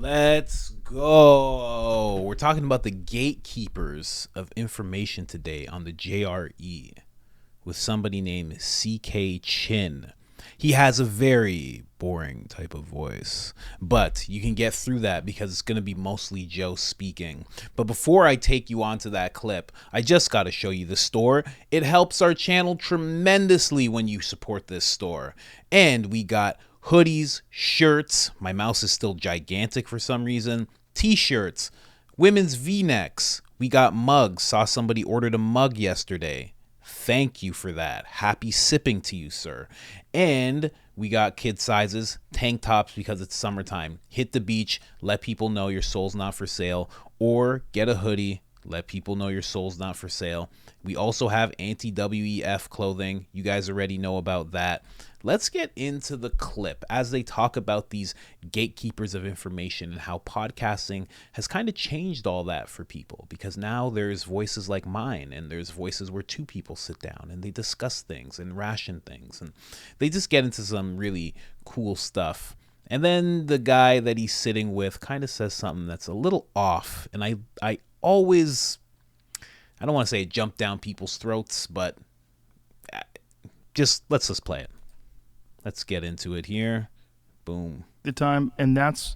Let's go. We're talking about the gatekeepers of information today on the JRE with somebody named CK Chin. He has a very boring type of voice, but you can get through that because it's going to be mostly Joe speaking. But before I take you onto that clip, I just got to show you the store. It helps our channel tremendously when you support this store. And we got hoodies, shirts, my mouse is still gigantic for some reason, t-shirts, women's v-necks, we got mugs, saw somebody ordered a mug yesterday. Thank you for that. Happy sipping to you, sir. And we got kid sizes, tank tops because it's summertime. Hit the beach, let people know your soul's not for sale, or get a hoodie, let people know your soul's not for sale. We also have anti-WEF clothing. You guys already know about that. Let's get into the clip as they talk about these gatekeepers of information and how podcasting has kind of changed all that for people, because now there's voices like mine and there's voices where two people sit down and they discuss things and ration things and they just get into some really cool stuff. And then the guy that he's sitting with kind of says something that's a little off. And I always, I don't want to say jump down people's throats, but let's just play it. Let's get into it here. Boom. The time, and that's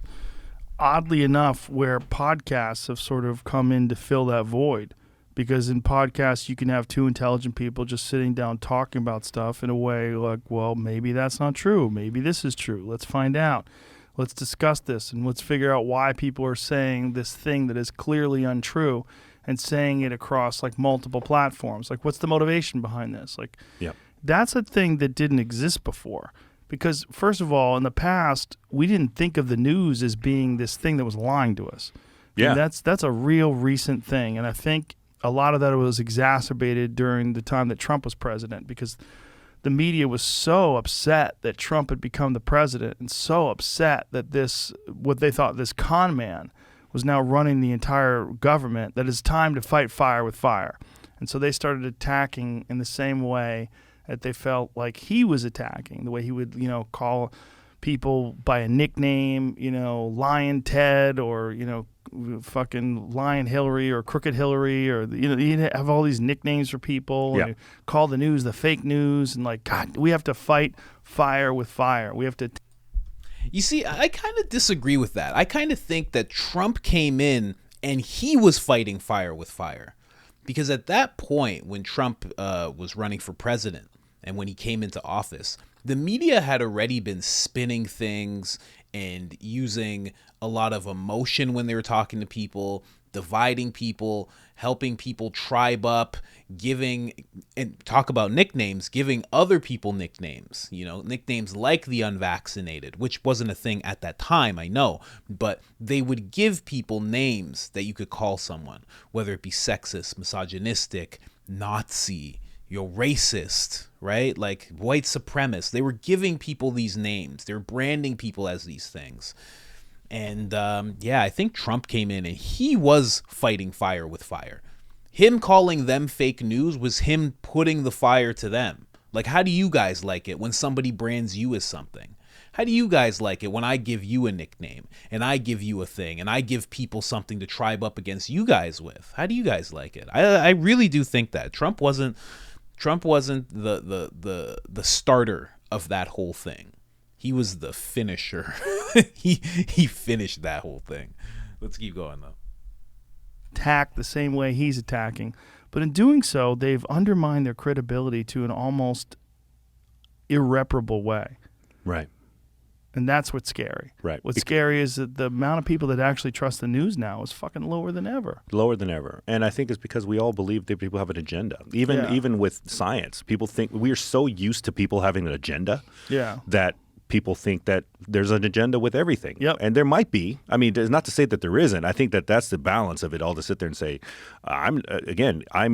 oddly enough where podcasts have sort of come in to fill that void, because in podcasts you can have two intelligent people just sitting down talking about stuff in a way like, well, maybe that's not true, maybe this is true, let's find out, let's discuss this, and let's figure out why people are saying this thing that is clearly untrue and saying it across like multiple platforms. Like, what's the motivation behind this? Like, Yep. That's a thing that didn't exist before. Because, first of all, in the past, we didn't think of the news as being this thing that was lying to us. Yeah. And that's a real recent thing. And I think a lot of that was exacerbated during the time that Trump was president, because the media was so upset that Trump had become the president and so upset that this, what they thought this con man was now running the entire government, that it's time to fight fire with fire. And so they started attacking in the same way that they felt like he was attacking, the way he would, call people by a nickname, Lion Ted, or, fucking Lion Hillary or Crooked Hillary, or, he'd have all these nicknames for people. Yeah. And call the news the fake news, and like, God, we have to fight fire with fire. We have to. You see, I kind of disagree with that. I kind of think that Trump came in and he was fighting fire with fire. Because at that point, when Trump was running for president and when he came into office, the media had already been spinning things and using a lot of emotion when they were talking to people, dividing people, helping people tribe up, giving, and talk about nicknames, giving other people nicknames, nicknames like the unvaccinated, which wasn't a thing at that time, I know, but they would give people names that you could call someone, whether it be sexist, misogynistic, Nazi, you're racist, right? Like white supremacist. They were giving people these names. They're branding people as these things. And I think Trump came in and he was fighting fire with fire. Him calling them fake news was him putting the fire to them. Like, how do you guys like it when somebody brands you as something? How do you guys like it when I give you a nickname and I give you a thing and I give people something to tribe up against you guys with? How do you guys like it? I really do think that Trump wasn't the starter of that whole thing. He was the finisher. he finished that whole thing. Let's keep going, though. Attack the same way he's attacking. But in doing so, they've undermined their credibility to an almost irreparable way. Right. And that's what's scary. Right. What's scary is that the amount of people that actually trust the news now is fucking lower than ever. Lower than ever. And I think it's because we all believe that people have an agenda. Even with science, people think we are so used to people having an agenda that people think that there's an agenda with everything. Yep. And there might be. I mean, it's not to say that there isn't. I think that that's the balance of it all, to sit there and say, I'm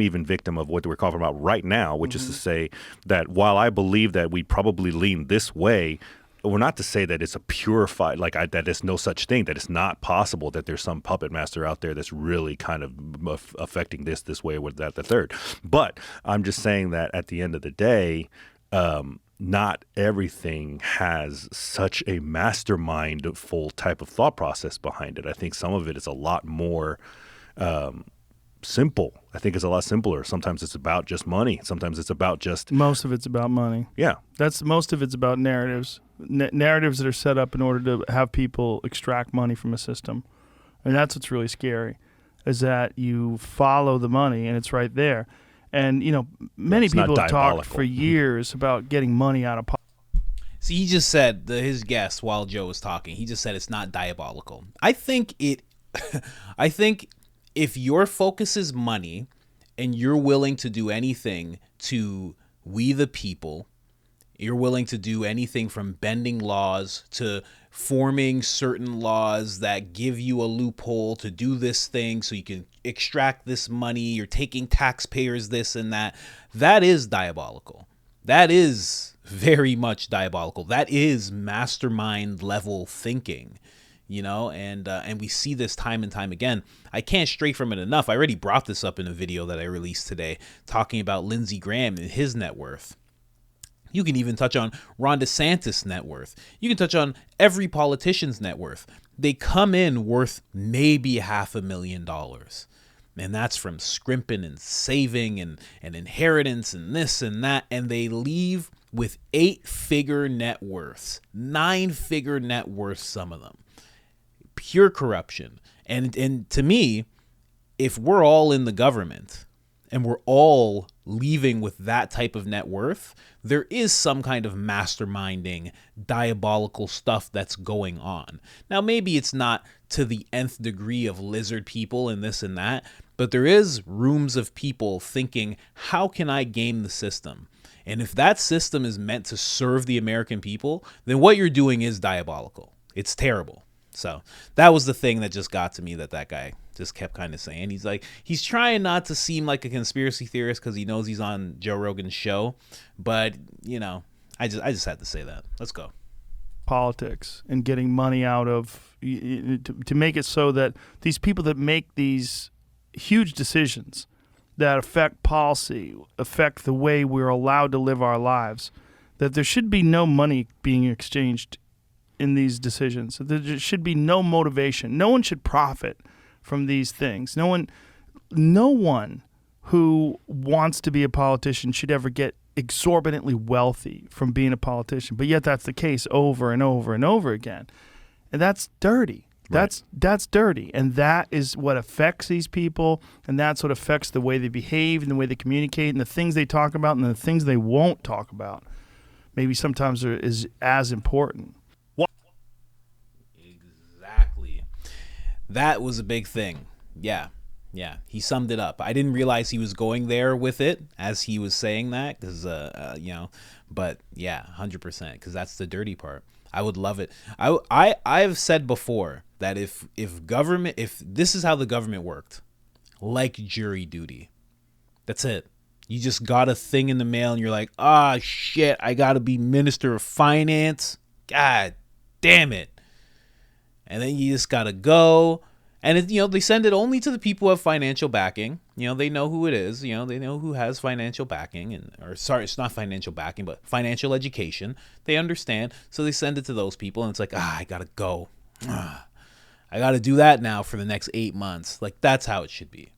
even victim of what we're talking about right now, which is to say that while I believe that we probably lean this way, we're not to say that it's a purified, that there's no such thing, that it's not possible that there's some puppet master out there that's really kind of affecting this way or that, the third. But I'm just saying that at the end of the day, not everything has such a mastermindful type of thought process behind it. I think some of it is a lot more simple. I think it's a lot simpler. Sometimes it's about just money. Sometimes it's about just Most of it's about money. yeah. Most of it's about narratives. Narratives that are set up in order to have people extract money from a system. And that's what's really scary, is that you follow the money and it's right there. And, you know, many it's not people have talked diabolical. for years about getting money out of politics. See, he just said, his guest while Joe was talking, he just said it's not diabolical. I think I think if your focus is money and you're willing to do anything to we the people, you're willing to do anything from bending laws to forming certain laws that give you a loophole to do this thing so you can extract this money, you're taking taxpayers this and that, that is diabolical. That is very much diabolical. That is mastermind level thinking, you know, and we see this time and time again. I can't stray from it enough. I already brought this up in a video that I released today talking about Lindsey Graham and his net worth. You can even touch on Ron DeSantis' net worth. You can touch on every politician's net worth. They come in worth maybe $500,000. And that's from scrimping and saving and inheritance and this and that. And they leave with 8-figure net worths, 9-figure net worths, some of them. Pure corruption. And to me, if we're all in the government and we're all leaving with that type of net worth, there is some kind of masterminding, diabolical stuff that's going on. Now, maybe it's not to the nth degree of lizard people and this and that, but there is rooms of people thinking, how can I game the system? And if that system is meant to serve the American people, then what you're doing is diabolical. It's terrible. So that was the thing that just got to me, that guy just kept kind of saying. He's like, he's trying not to seem like a conspiracy theorist because he knows he's on Joe Rogan's show. But, you know, I just had to say that. Let's go. Politics and getting money out of, to make it so that these people that make these huge decisions that affect policy, affect the way we're allowed to live our lives, that there should be no money being exchanged in these decisions. There should be no motivation. No one should profit from these things. No one who wants to be a politician should ever get exorbitantly wealthy from being a politician. But yet that's the case over and over and over again. And that's dirty. Right. That's dirty. And that is what affects these people, and that's what affects the way they behave and the way they communicate and the things they talk about and the things they won't talk about. Maybe sometimes is as important. Exactly. That was a big thing. Yeah. He summed it up. I didn't realize he was going there with it as he was saying that, because, you know, but yeah, 100%, because that's the dirty part. I would love it. I've said before that if this is how the government worked, like jury duty, that's it. You just got a thing in the mail and you're like, ah, shit, I got to be Minister of Finance. God damn it. And then you just got to go. And, they send it only to the people who have financial backing. They know who it is. They know who has financial backing. It's not financial backing, but financial education. They understand. So they send it to those people. And it's like, I got to go. I got to do that now for the next 8 months. Like, that's how it should be.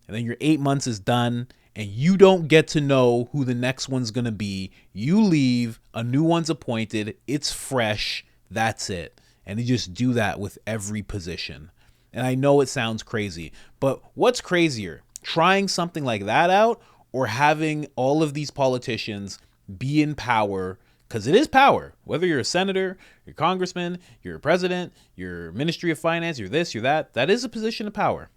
And then your 8 months is done. And you don't get to know who the next one's going to be. You leave. A new one's appointed. It's fresh. That's it. And they just do that with every position. And I know it sounds crazy, but what's crazier? Trying something like that out, or having all of these politicians be in power? Because it is power. Whether you're a senator, you're a congressman, you're a president, you're Ministry of Finance, you're this, you're that. That is a position of power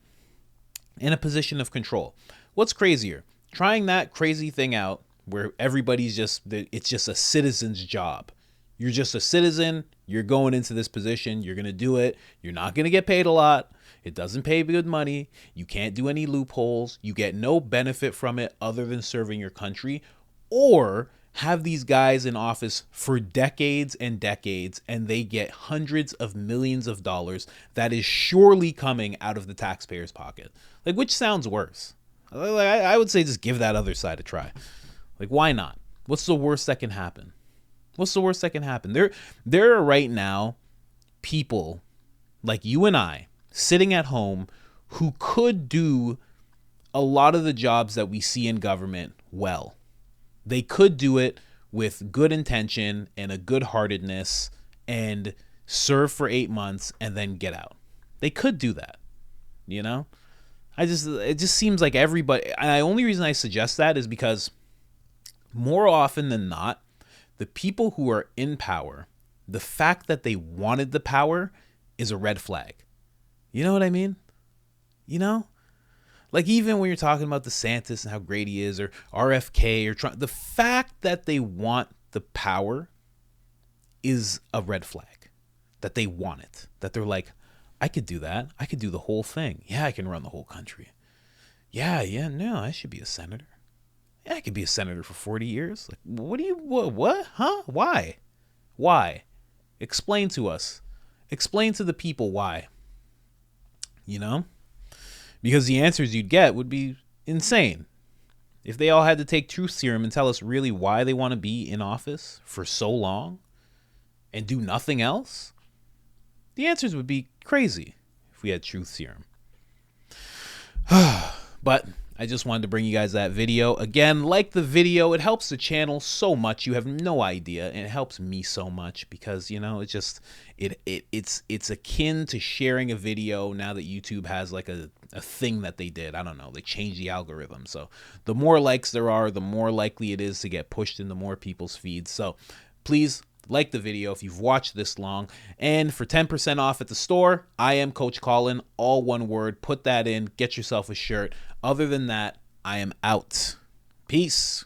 and a position of control. What's crazier? Trying that crazy thing out where everybody's it's just a citizen's job. You're just a citizen. You're going into this position. You're going to do it. You're not going to get paid a lot. It doesn't pay good money. You can't do any loopholes. You get no benefit from it other than serving your country. Or have these guys in office for decades and decades, and they get hundreds of millions of dollars that is surely coming out of the taxpayer's pocket. Like, which sounds worse? I would say just give that other side a try. Like, why not? What's the worst that can happen? What's the worst that can happen? There are right now people like you and I sitting at home who could do a lot of the jobs that we see in government well. They could do it with good intention and a good heartedness and serve for 8 months and then get out. They could do that, you know? It just seems like everybody, and the only reason I suggest that is because more often than not, the people who are in power, the fact that they wanted the power is a red flag. You know what I mean? You know? Like even when you're talking about DeSantis and how great he is, or RFK or Trump, the fact that they want the power is a red flag. That they want it. That they're like, I could do that. I could do the whole thing. Yeah, I can run the whole country. Yeah, no, I should be a senator. Yeah, I could be a senator for 40 years. Like, what? Huh? Why? Explain to us. Explain to the people why. You know? Because the answers you'd get would be insane. If they all had to take truth serum and tell us really why they want to be in office for so long and do nothing else, the answers would be crazy if we had truth serum. But I just wanted to bring you guys that video. Again, like the video. It helps the channel so much. You have no idea. And it helps me so much because, you know, it's akin to sharing a video now that YouTube has like a thing that they did. I don't know. They changed the algorithm. So the more likes there are, the more likely it is to get pushed into more people's feeds. So please like the video if you've watched this long. And for 10% off at the store, I am Coach Colin, all one word. Put that in, get yourself a shirt. Other than that, I am out. Peace.